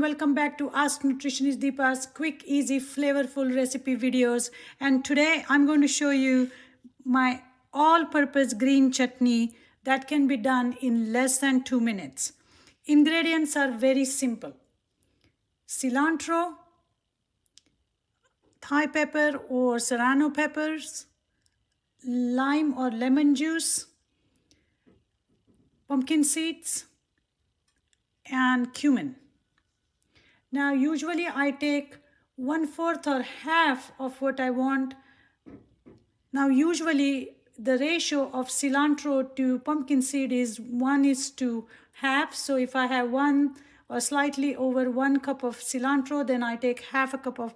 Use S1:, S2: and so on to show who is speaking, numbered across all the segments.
S1: welcome back to Ask Nutritionist Deepa's quick, easy, flavorful recipe videos. And today I'm going to show you my all-purpose green chutney that can be done in less than 2 minutes. Ingredients are very simple. Cilantro, Thai pepper or serrano peppers, lime or lemon juice, pumpkin seeds, and cumin. Now usually I take 1/4 or half of what I want. Now usually the ratio of cilantro to pumpkin seed is 1:2. So if I have 1 or slightly over 1 cup of cilantro, then I take half a cup of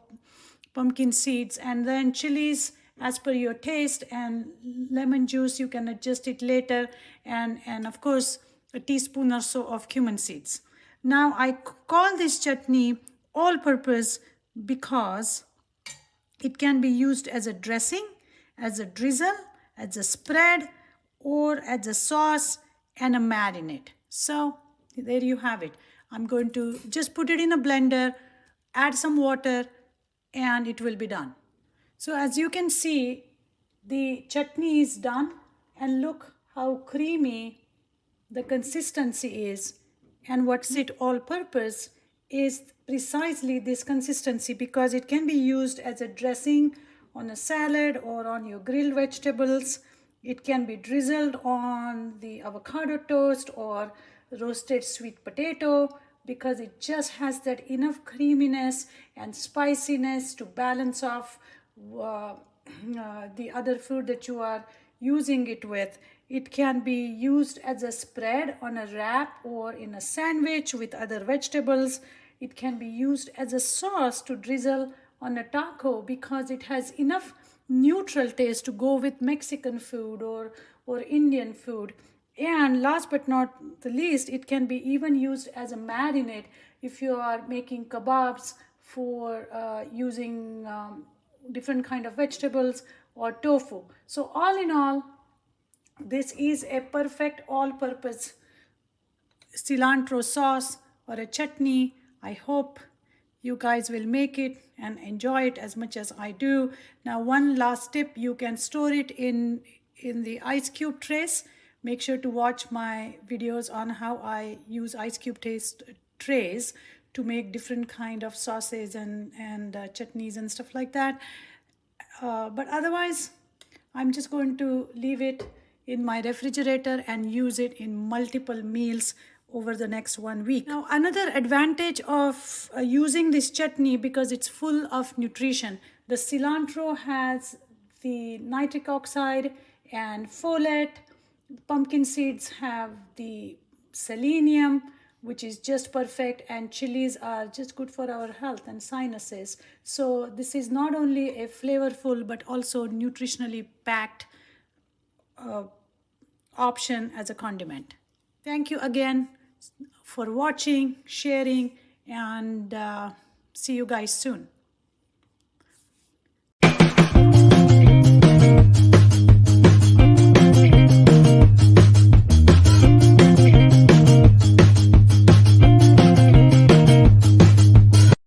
S1: pumpkin seeds, and then chilies as per your taste, and lemon juice you can adjust it later, and of course a teaspoon or so of cumin seeds. Now I call this chutney all purpose because it can be used as a dressing, as a drizzle, as a spread, or as a sauce and a marinade. So there you have it. I'm going to just put it in a blender, add some water, and it will be done. So as you can see, the chutney is done, and look how creamy the consistency is. And what's it all purpose is precisely this consistency, because it can be used as a dressing on a salad or on your grilled vegetables. It can be drizzled on the avocado toast or roasted sweet potato, because it just has that enough creaminess and spiciness to balance off the other food that you are using it with. It can be used as a spread on a wrap or in a sandwich with other vegetables. It can be used as a sauce to drizzle on a taco, because it has enough neutral taste to go with Mexican food or Indian food. And last but not the least, it can be even used as a marinade if you are making kababs for using different kind of vegetables or tofu. So all in all, this is a perfect all-purpose cilantro sauce or a chutney. I hope you guys will make it and enjoy it as much as I do. Now one last tip, you can store it in the ice cube trays. Make sure to watch my videos on how I use ice cube trays to make different kind of sauces and chutneys and stuff like that. But otherwise, I'm just going to leave it in my refrigerator and use it in multiple meals over the next 1 week. Now another advantage of using this chutney, because it's full of nutrition. The cilantro has the nitric oxide and folate. Pumpkin seeds have the selenium, which is just perfect, and chilies are just good for our health and sinuses. So this is not only a flavorful but also nutritionally packed option as a condiment. Thank you again for watching, sharing, and see you guys soon.